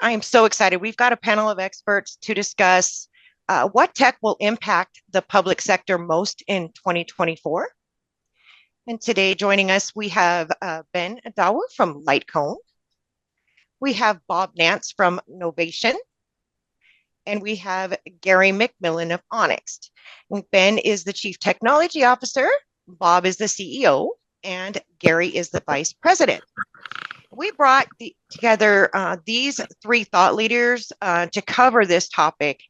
I am so excited. We've got a panel of experts to discuss what tech will impact the public sector most in 2024. And today joining us, we have Ben Adawa from Lightcone. We have Bob Nance from Novation. And we have Gary McMillan of Onyx. Ben is the Chief Technology Officer, Bob is the CEO, and Gary is the Vice President. We brought together these three thought leaders to cover this topic,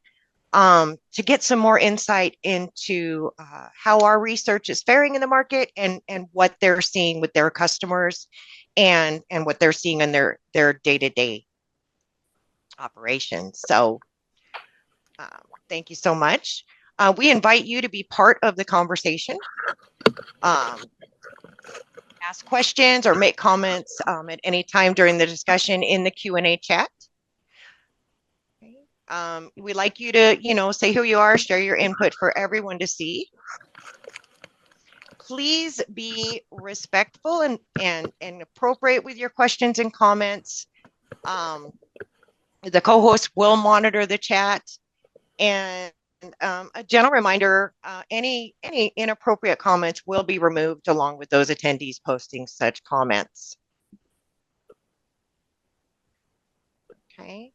to get some more insight into how our research is faring in the market and what they're seeing with their customers and what they're seeing in their day-to-day operations. So thank you so much. We invite you to be part of the conversation. Ask questions or make comments at any time during the discussion in the Q&A chat. We'd like you to, say who you are, share your input for everyone to see. Please be respectful and appropriate with your questions and comments. The co-host will monitor the chat. And a gentle reminder, any inappropriate comments will be removed along with those attendees posting such comments. Okay.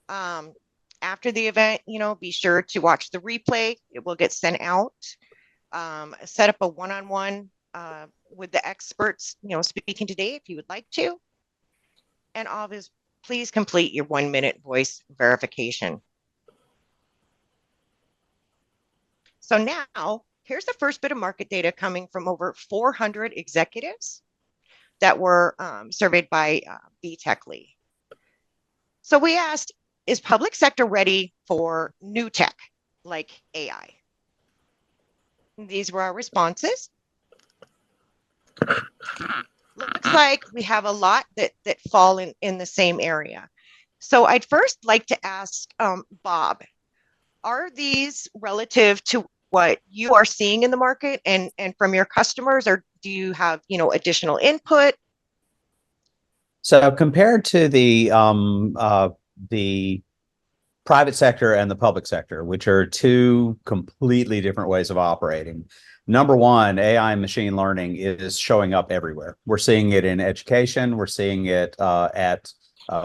After the event, be sure to watch the replay. It will get sent out. Set up a one-on-one with the experts, speaking today if you would like to. And obviously, please complete your 1-minute voice verification. So now, here's the first bit of market data coming from over 400 executives that were surveyed by BeTechly. So we asked, is public sector ready for new tech like AI? These were our responses. Looks like we have a lot that fall in the same area. So I'd first like to ask Bob, are these relative to what you are seeing in the market and from your customers, or do you have, additional input? So compared to the private sector and the public sector, which are two completely different ways of operating, number one, AI and machine learning is showing up everywhere. We're seeing it in education. We're seeing it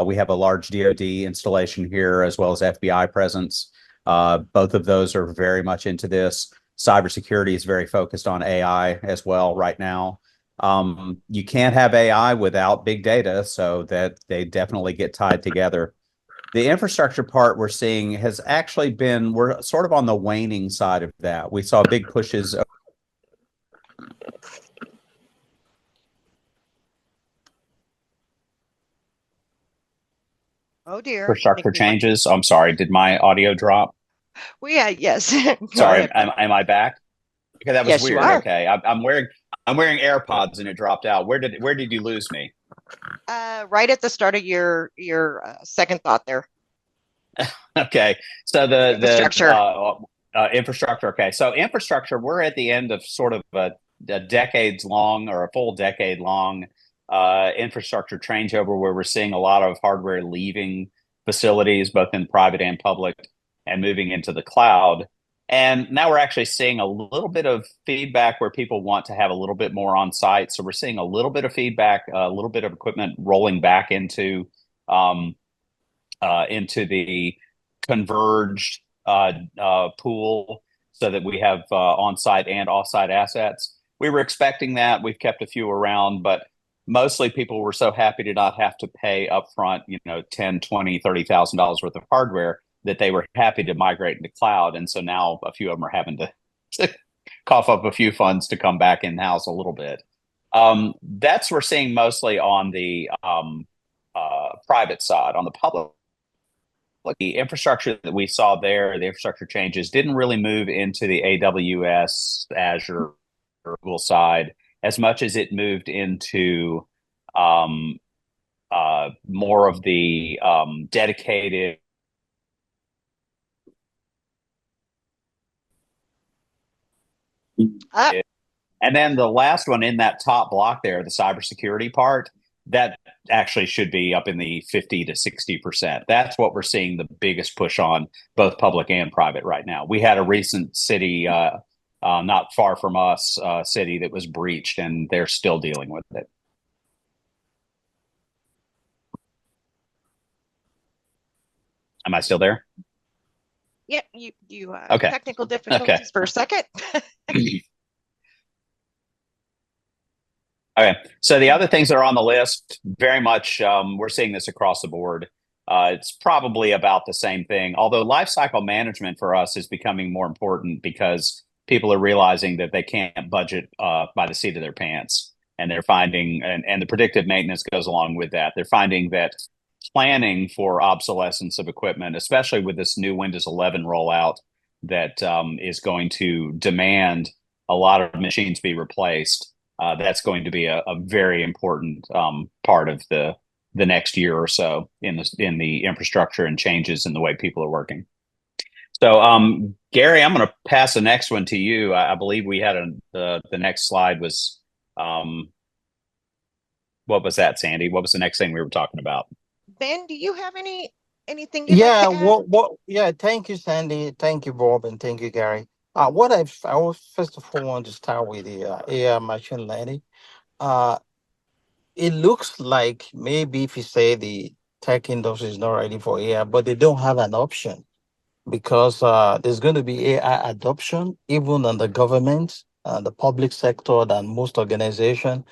we have a large DoD installation here as well as FBI presence. Both of those are very much into this. Cybersecurity is very focused on AI as well right now. You can't have AI without big data, so that they definitely get tied together. The infrastructure part we're seeing has actually been, we're sort of on the waning side of that. We saw big pushes. Oh dear. Infrastructure changes. I'm sorry, did my audio drop? Well, yeah, yes. Sorry, am I back? Okay, that was yes, weird. You are. Okay, I'm wearing AirPods and it dropped out. Where did you lose me? Right at the start of your second thought there. Okay, so the infrastructure. Infrastructure. Okay, so infrastructure, we're at the end of sort of a decades long or a full decade long infrastructure changeover where we're seeing a lot of hardware leaving facilities, both in private and public, and moving into the cloud. And now we're actually seeing a little bit of feedback where people want to have a little bit more on site. So we're seeing a little bit of feedback, a little bit of equipment rolling back into the converged pool so that we have on-site and off-site assets. We were expecting that. We've kept a few around, but mostly people were so happy to not have to pay upfront, $10,000, $20,000, $30,000 worth of hardware that they were happy to migrate into cloud. And so now a few of them are having to cough up a few funds to come back in-house a little bit. That's we're seeing mostly on the private side. On the public, the infrastructure that we saw there, the infrastructure changes didn't really move into the AWS, Azure, or Google side as much as it moved into more of the dedicated And then the last one in that top block there, the cybersecurity part, that actually should be up in the 50 to 60%. That's what we're seeing the biggest push on, both public and private right now. We had a recent city, not far from us, city that was breached, and they're still dealing with it. Am I still there? Yep, you Okay. technical difficulties for a second. Okay. So the other things that are on the list, very much, we're seeing this across the board. It's probably about the same thing, although life cycle management for us is becoming more important because people are realizing that they can't budget by the seat of their pants. And they're finding, and the predictive maintenance goes along with that. They're finding that planning for obsolescence of equipment, especially with this new Windows 11 rollout that is going to demand a lot of machines be replaced. That's going to be a very important part of the next year or so in the infrastructure and changes in the way people are working. So, Gary, I'm going to pass the next one to you. I believe we had the next slide was what was that, Sandy? What was the next thing we were talking about? Ben, do you have anything you'd like to add? Yeah, thank you, Sandy. Thank you, Bob, and thank you, Gary. I was first of all want to start with the AI machine learning. Uh, it looks like maybe if you say the tech industry is not ready for AI, but they don't have an option because there's going to be AI adoption even in the government, the public sector, than most organizations,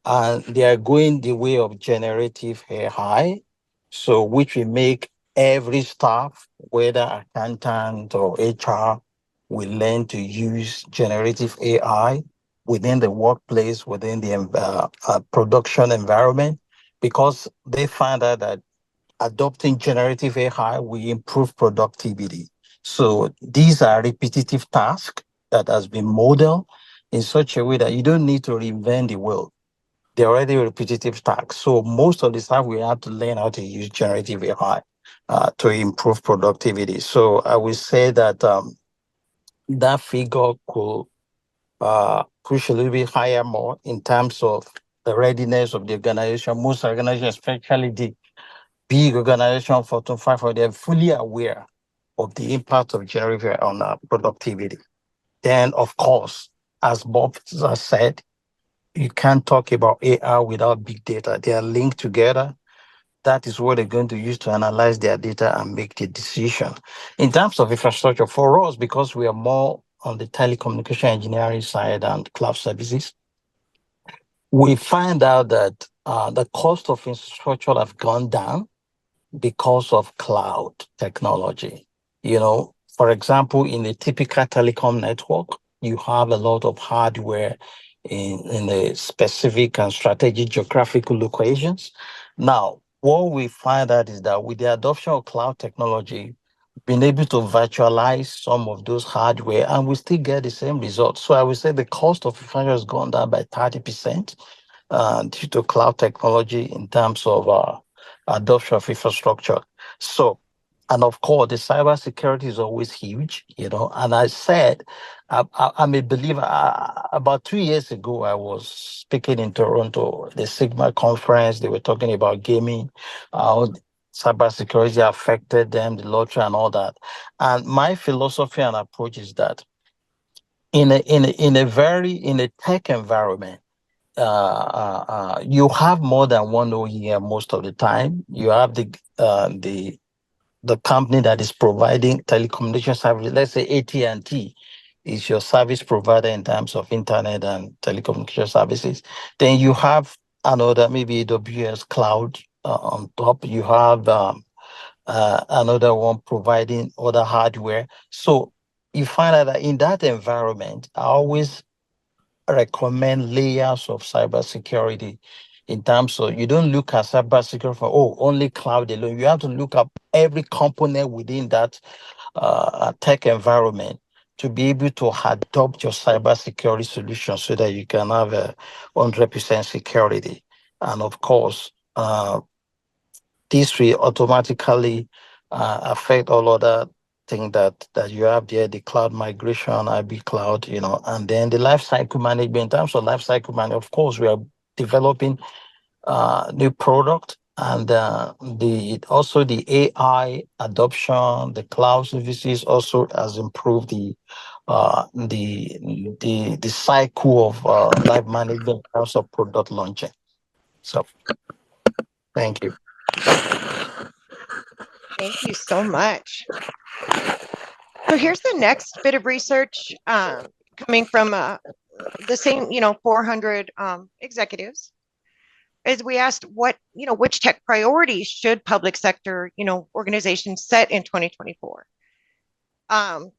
and they are going the way of generative AI, so which will make every staff, whether accountant or HR, will learn to use generative AI within the workplace, within the production environment, because they find out that adopting generative AI will improve productivity. So these are repetitive tasks that has been modeled in such a way that you don't need to reinvent the wheel. They're already repetitive tasks. So most of the time we have to learn how to use generative AI to improve productivity. So I would say that that figure could push a little bit higher more in terms of the readiness of the organization. Most organizations, especially the big organization, Fortune 500, they're fully aware of the impact of generative AI on productivity. Then, of course, as Bob has said, you can't talk about AI without big data. They are linked together. That is what they're going to use to analyze their data and make the decision. In terms of infrastructure, for us, because we are more on the telecommunication engineering side and cloud services, we find out that the cost of infrastructure have gone down because of cloud technology. For example, in a typical telecom network, you have a lot of hardware in a specific and strategic geographical locations. Now, what we find out is that with the adoption of cloud technology, being able to virtualize some of those hardware, and we still get the same results. So I would say the cost of infrastructure has gone down by 30% due to cloud technology in terms of adoption of infrastructure. So, and of course, the cybersecurity is always huge, And I said, I'm a believer. About 2 years ago, I was speaking in Toronto, the Sigma conference. They were talking about gaming, how cybersecurity affected them, the lottery, and all that. And my philosophy and approach is that in a tech environment, you have more than one OEM most of the time. You have the company that is providing telecommunication service. Let's say AT&T is your service provider in terms of internet and telecommunication services. Then you have another, maybe AWS cloud on top. You have another one providing other hardware. So you find out that in that environment, I always recommend layers of cybersecurity in terms of you don't look at cybersecurity for only cloud alone. You have to look at every component within that tech environment to be able to adopt your cybersecurity solution so that you can have 100% security. And of course, this will automatically affect all other thing that you have there, the cloud migration, IB cloud, and then the life cycle management. In terms of life cycle management, of course, we are developing new product, and the AI adoption, the cloud services also has improved the cycle of life management in terms of product launching. So thank you. Thank you so much. So here's the next bit of research coming from the same, 400 executives. As we asked which tech priorities should public sector, organizations set in 2024. And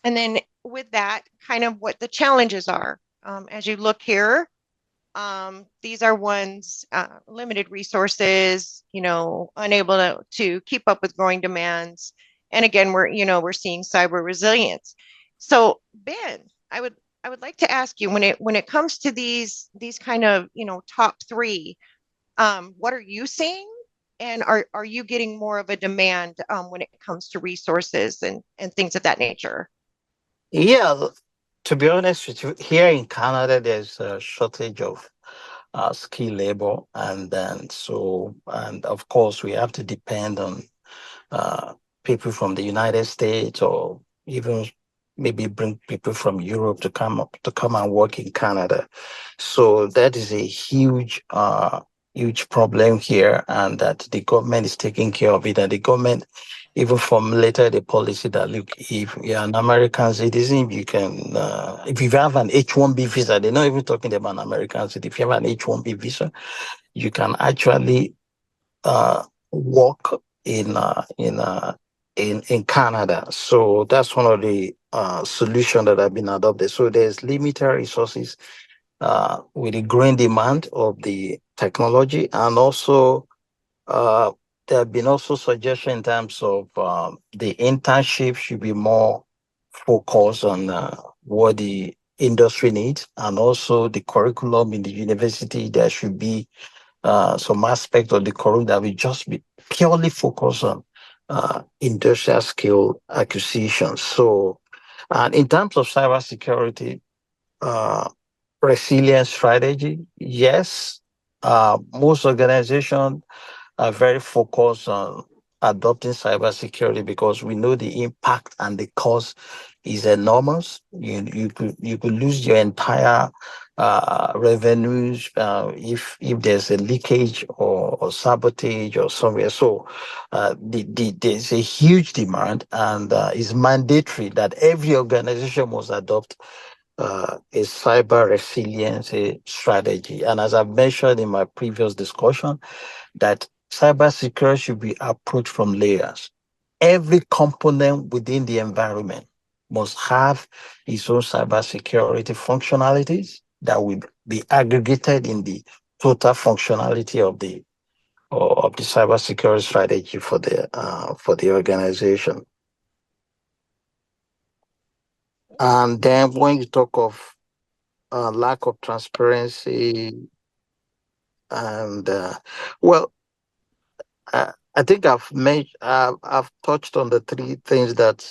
then with that, kind of what the challenges are. As you look here, these are ones, limited resources, unable to keep up with growing demands. And again, we're seeing cyber resilience. So Ben, I would like to ask you, when it comes to these kind of, top three, what are you seeing? And are you getting more of a demand when it comes to resources and things of that nature? Yeah, to be honest with you, here in Canada, there's a shortage of skilled labor, and of course, we have to depend on uh, people from the United States, or even maybe bring people from Europe to come and work in Canada. So that is a huge problem here, and that the government is taking care of it. And the government even formulated a policy that, look, if you're an American citizen, you can, if you have an H-1B visa, they're not even talking about an American citizen. If you have an H-1B visa, you can actually work in Canada. So that's one of the solutions that have been adopted. So there's limited resources with the growing demand of the technology, and also there have been also suggestions in terms of the internship should be more focused on what the industry needs, and also the curriculum in the university. There should be some aspect of the curriculum that will just be purely focused on industrial skill acquisition. So, and in terms of cybersecurity, uh, resilience strategy, yes, most organizations are very focused on adopting cybersecurity because we know the impact and the cost is enormous. You could lose your entire revenues if there's a leakage or sabotage or somewhere. So there's a huge demand, and it's mandatory that every organization must adopt a cyber resilience strategy. And as I've mentioned in my previous discussion, that cybersecurity should be approached from layers. Every component within the environment must have its own cybersecurity functionalities that will be aggregated in the total functionality of the cybersecurity strategy for the organization. And then when you talk of lack of transparency, and well, I think I've touched on the three things that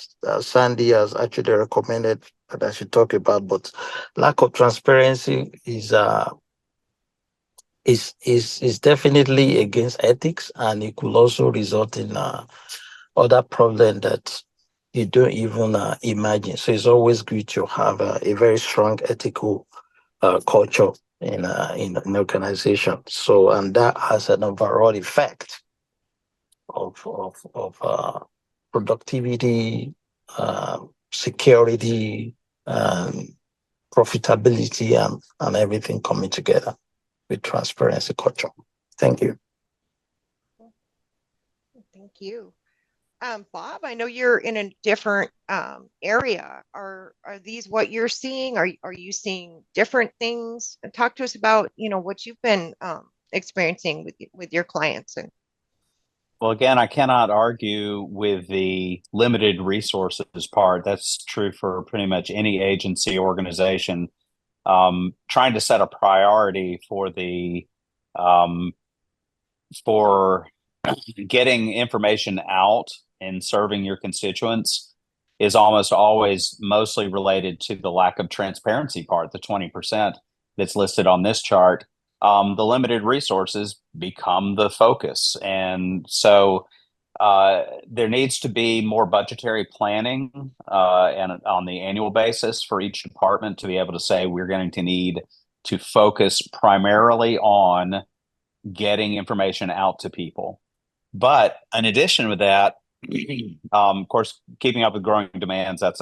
Sandy has actually recommended that I should talk about. But lack of transparency is definitely against ethics, and it could also result in other problems that you don't even imagine. So it's always good to have a very strong ethical culture in an organization. So, and that has an overall effect of productivity, security, profitability, and everything coming together with transparency culture. Thank you. Thank you. Bob, I know you're in a different area. Are these what you're seeing? Are you seeing different things? And talk to us about, what you've been experiencing with your clients. And Well, again, I cannot argue with the limited resources part. That's true for pretty much any agency organization. Trying to set a priority for getting information out in serving your constituents is almost always mostly related to the lack of transparency part, the 20% that's listed on this chart. The limited resources become the focus. And so there needs to be more budgetary planning and on the annual basis for each department to be able to say we're going to need to focus primarily on getting information out to people. But in addition to that, of course, keeping up with growing demands, that's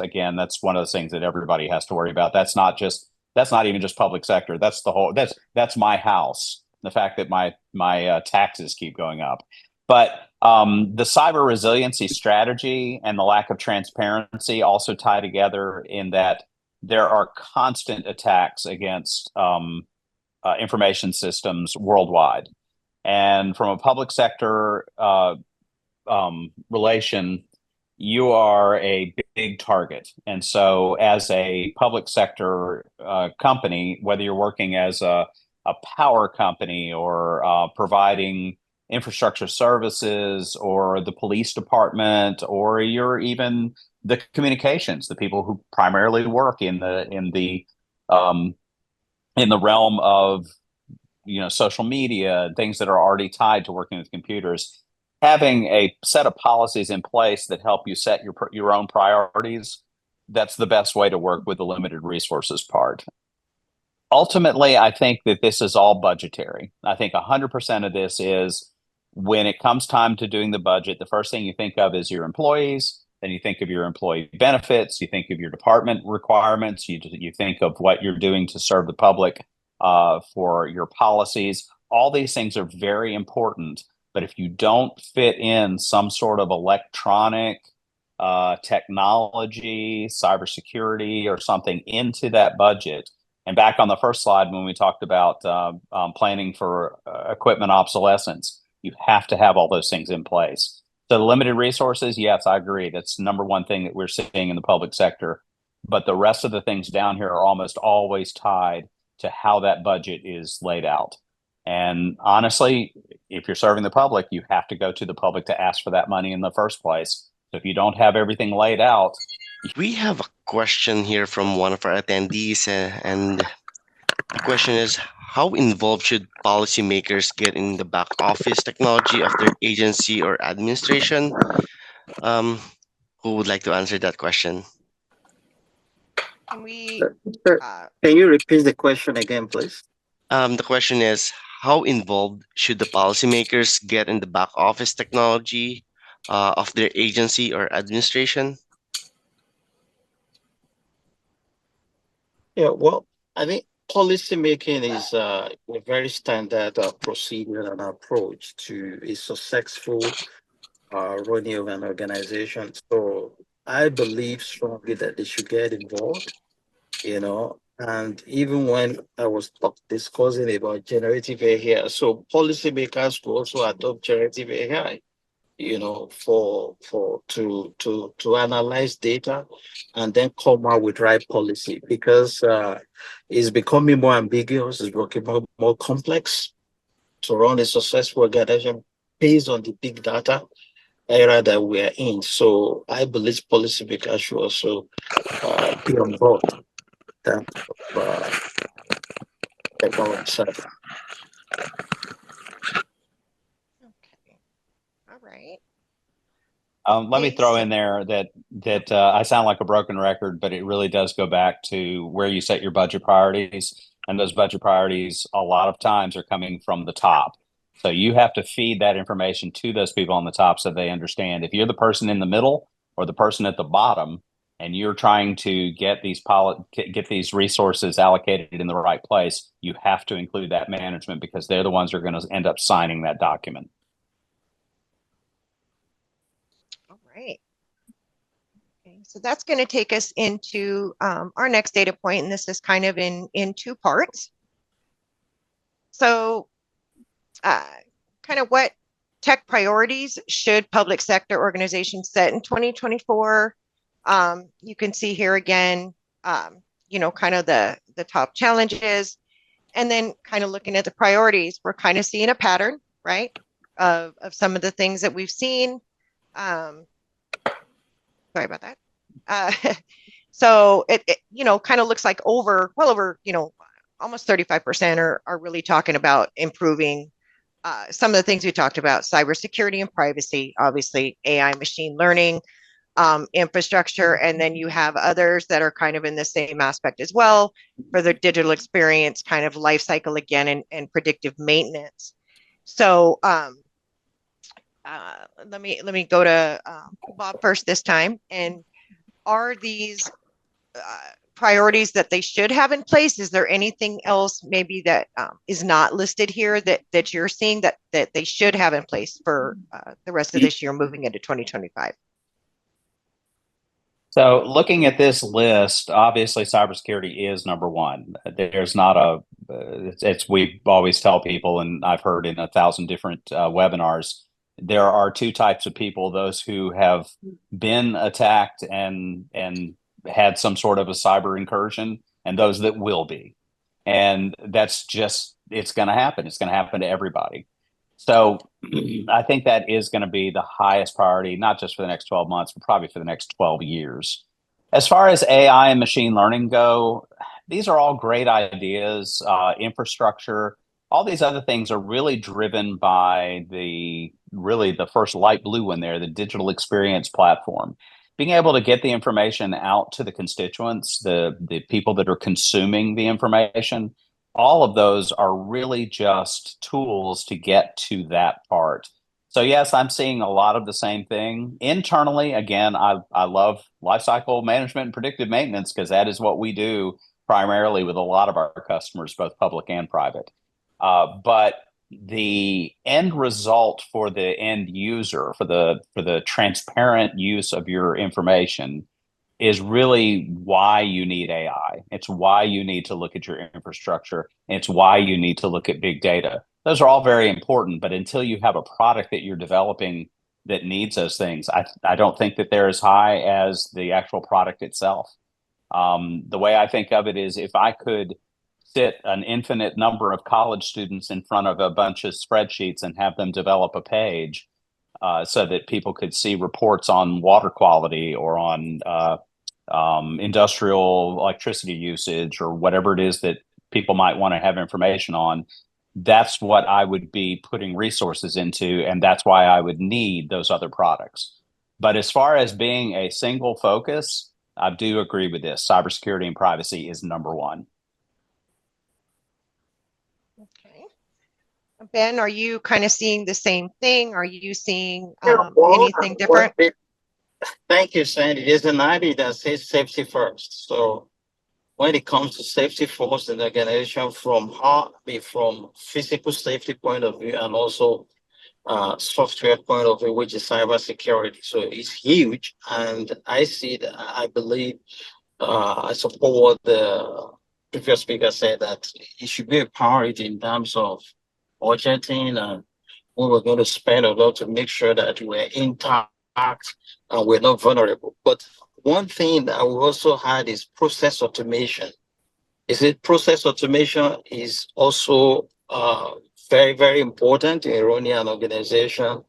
one of those things that everybody has to worry about. That's not even just public sector. That's my house. The fact that my taxes keep going up. But the cyber resiliency strategy and the lack of transparency also tie together in that there are constant attacks against information systems worldwide. And from a public sector relation, you are a big target. And so as a public sector company, whether you're working as a power company or providing infrastructure services or the police department, or you're even the communications, the people who primarily work in the realm of social media, things that are already tied to working with computers, having a set of policies in place that help you set your own priorities, that's the best way to work with the limited resources part. Ultimately, I think that this is all budgetary. I think 100% of this is when it comes time to doing the budget, the first thing you think of is your employees, then you think of your employee benefits, you think of your department requirements, you think of what you're doing to serve the public for your policies. All these things are very important, but if you don't fit in some sort of electronic technology, cybersecurity, or something into that budget, and back on the first slide when we talked about planning for equipment obsolescence, you have to have all those things in place. So the limited resources, yes, I agree. That's the number one thing that we're seeing in the public sector. But the rest of the things down here are almost always tied to how that budget is laid out. And honestly, if you're serving the public, you have to go to the public to ask for that money in the first place. So if you don't have everything laid out. We have a question here from one of our attendees, and the question is, how involved should policymakers get in the back office technology of their agency or administration? Who would like to answer that question? Can we, Sir, can you repeat the question again, please? The question is, how involved should the policymakers get in the back office technology of their agency or administration? Yeah, well, I think policy making is a very standard procedure and approach to a successful running of an organization. So I believe strongly that they should get involved, and even when I was discussing about generative AI, so policymakers could also adopt generative AI, to analyze data and then come out with right policy, because it's becoming more ambiguous, it's becoming more complex to run a successful organization based on the big data era that we are in. So I believe policymakers should also be on board that technology side. okay, all right. Let me Okay, throw so- in there that I sound like a broken record, but it really does go back to where you set your budget priorities. And those budget priorities, a lot of times, are coming from the top. So you have to feed that information to those people on the top so they understand. If you're the person in the middle or the person at the bottom, and you're trying to get these resources allocated in the right place, you have to include that management, because they're the ones who are going to end up signing that document. All right. Okay, so that's going to take us into our next data point, and this is kind of in two parts. So kind of what tech priorities should public sector organizations set in 2024? You can see here again, kind of the top challenges, and then kind of looking at the priorities, we're kind of seeing a pattern, right, of some of the things that we've seen. Sorry about that. So it kind of looks like well over, almost 35% are really talking about improving some of the things we talked about: cybersecurity and privacy, obviously AI, machine learning, infrastructure, and then you have others that are kind of in the same aspect as well for the digital experience, kind of life cycle again, and predictive maintenance. So let me go to Bob first this time. And are these priorities that they should have in place? Is there anything else maybe that is not listed here that you're seeing that they should have in place for the rest of this year moving into 2025? So looking at this list, obviously cybersecurity is number one. There's not it's we always tell people, and I've heard in 1,000 different webinars, there are two types of people: those who have been attacked and had some sort of a cyber incursion, and those that will be. And that's just, it's going to happen. It's going to happen to everybody. So I think that is going to be the highest priority, not just for the next 12 months, but probably for the next 12 years. As far as AI and machine learning go, these are all great ideas. Infrastructure, all these other things are really driven by the first light blue one there, the digital experience platform. Being able to get the information out to the constituents, the people that are consuming the information, all of those are really just tools to get to that part. So yes, I'm seeing a lot of the same thing. Internally, again, I love lifecycle management and predictive maintenance because that is what we do primarily with a lot of our customers, both public and private. But the end result for the end user, for the transparent use of your information, is really why you need AI. It's why you need to look at your infrastructure. It's why you need to look at big data. Those are all very important, but until you have a product that you're developing that needs those things, I don't think that they're as high as the actual product itself. The way I think of it is, if I could sit an infinite number of college students in front of a bunch of spreadsheets and have them develop a page so that people could see reports on water quality or on industrial electricity usage or whatever it is that people might want to have information on, that's what I would be putting resources into, and that's why I would need those other products. But as far as being a single focus, I do agree with this. Cybersecurity and privacy is number one. Okay. Ben, are you kind of seeing the same thing? Are you seeing anything different? Thank you, Sandy. There's an idea that says safety first. So when it comes to safety first in the organization, from physical safety point of view and also software point of view, which is cybersecurity. So it's huge. And I believe, I support what the previous speaker said, that it should be a priority in terms of budgeting, and we were going to spend a lot to make sure that we're intact and we're not vulnerable. But one thing that we also had is process automation. Process automation is also very, very important in running an organization.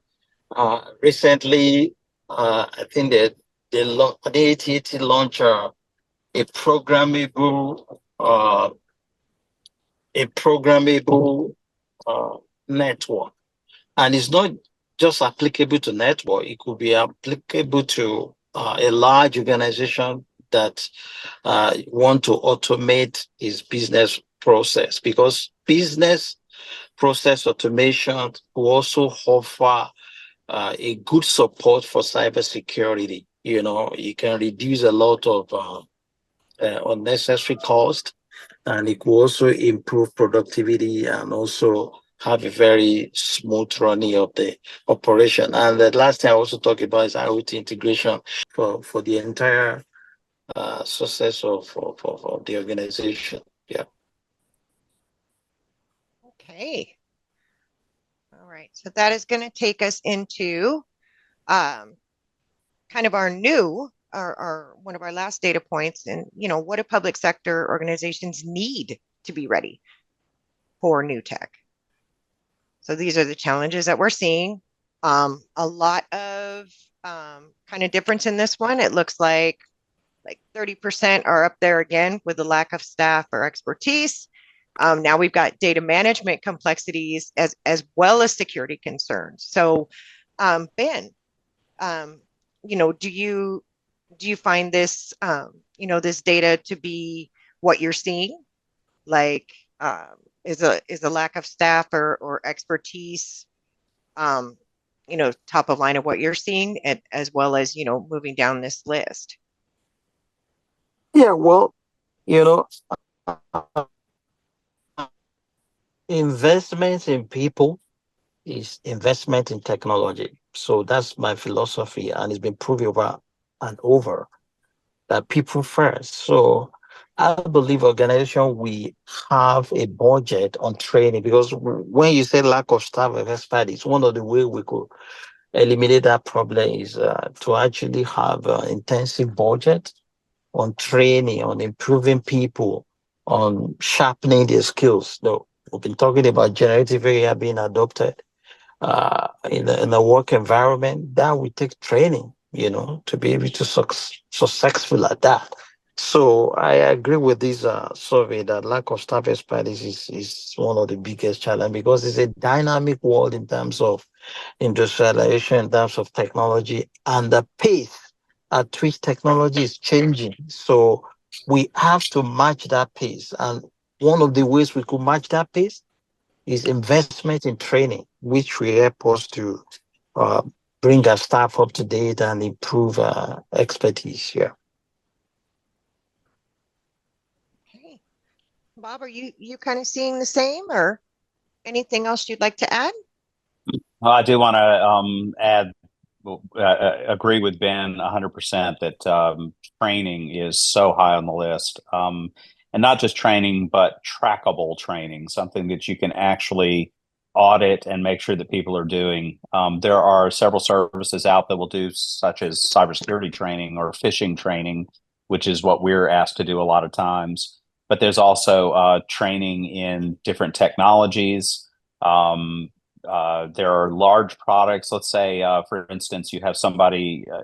Recently, I think that the AT&T launched a programmable network, and it's not just applicable to network. It could be applicable to a large organization that want to automate its business process, because business process automation will also offer a good support for cybersecurity. You can reduce a lot of unnecessary cost, and it will also improve productivity and also have a very smooth running of the operation. And the last thing I also talked about is IoT integration for the entire success of the organization. Yeah. Okay. All right. So that is going to take us into kind of our one of our last data points. And, what do public sector organizations need to be ready for new tech? So these are the challenges that we're seeing. A lot of kind of difference in this one. It looks like 30% are up there again with the lack of staff or expertise. Now we've got data management complexities as well as security concerns. So, Ben, um, do you find this this data to be what you're seeing? Like, is a lack of staff or expertise, um, top of line of what you're seeing, as well as moving down this list? Yeah, well, you know, uh, investments in people is investment in technology. So that's my philosophy, and it's been proven over and over that people first. So I believe organization we have a budget on training, because when you say lack of staff and expertise, one of the way we could eliminate that problem is to actually have an intensive budget on training, on improving people, on sharpening their skills. No, we've been talking about generative AI being adopted in a work environment. That will take training, to be able to successful at that. So I agree with this survey that lack of staff expertise is one of the biggest challenge, because it's a dynamic world in terms of industrialization, in terms of technology, and the pace at which technology is changing. So we have to match that pace. And one of the ways we could match that pace is investment in training, which will help us to uh, bring our staff up to date and improve expertise here. Okay. Bob, are you kind of seeing the same, or anything else you'd like to add? Well, I do want to add, agree with Ben 100% that training is so high on the list. And not just training, but trackable training, something that you can actually audit and make sure that people are doing. There are several services out that will do, such as cybersecurity training or phishing training, which is what we're asked to do a lot of times. But there's also training in different technologies. There are large products. Let's say, for instance, you have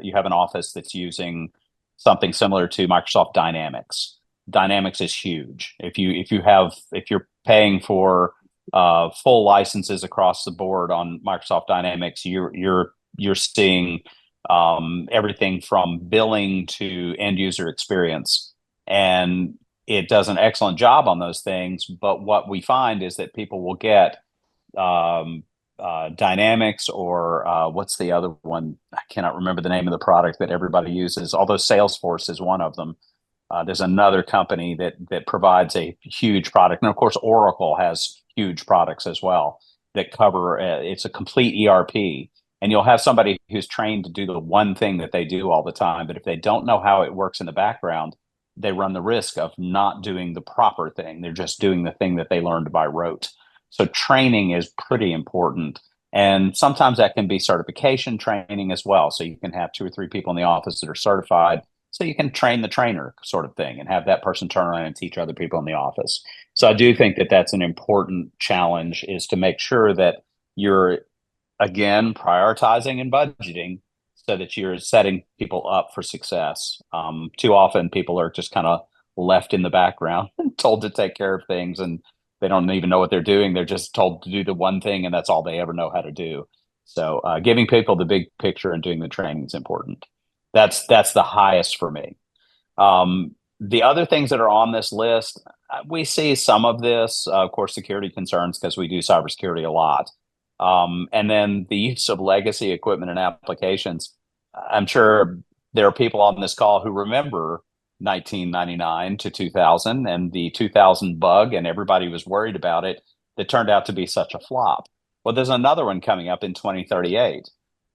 you have an office that's using something similar to Microsoft Dynamics. Dynamics is huge. If you're paying for full licenses across the board on Microsoft Dynamics, you're seeing everything from billing to end user experience, and it does an excellent job on those things. But what we find is that people will get um, Dynamics or what's the other one? I cannot remember the name of the product that everybody uses, although Salesforce is one of them. There's another company that provides a huge product. And of course, Oracle has huge products as well that cover, it's a complete ERP. And you'll have somebody who's trained to do the one thing that they do all the time. But if they don't know how it works in the background, they run the risk of not doing the proper thing. They're just doing the thing that they learned by rote. So training is pretty important. And sometimes that can be certification training as well. So you can have 2 or 3 people in the office that are certified. So you can train the trainer sort of thing and have that person turn around and teach other people in the office. So I do think that that's an important challenge, is to make sure that you're, again, prioritizing and budgeting so that you're setting people up for success. Too often people are just kind of left in the background and told to take care of things, and they don't even know what they're doing. They're just told to do the one thing, and that's all they ever know how to do. So giving people the big picture and doing the training is important. That's the highest for me. The other things that are on this list, we see some of this, of course, security concerns, because we do cybersecurity a lot. And then the use of legacy equipment and applications. I'm sure there are people on this call who remember 1999 to 2000 and the 2000 bug, and everybody was worried about it, that turned out to be such a flop. Well, there's another one coming up in 2038.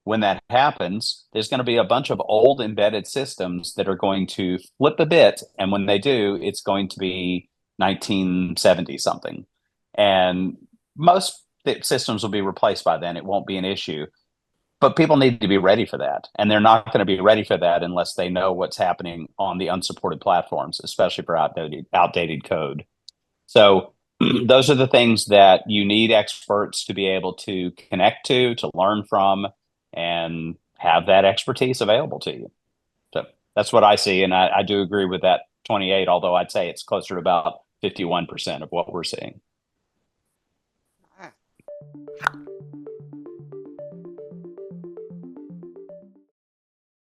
When that happens, there's going to be a bunch of old embedded systems that are going to flip a bit. And when they do, it's going to be 1970 something. And most systems will be replaced by then. It won't be an issue. But people need to be ready for that. And they're not going to be ready for that unless they know what's happening on the unsupported platforms, especially for outdated code. So those are the things that you need experts to be able to connect to learn from, and have that expertise available to you. So that's what I see. And I do agree with that 28, although I'd say it's closer to about 51% of what we're seeing.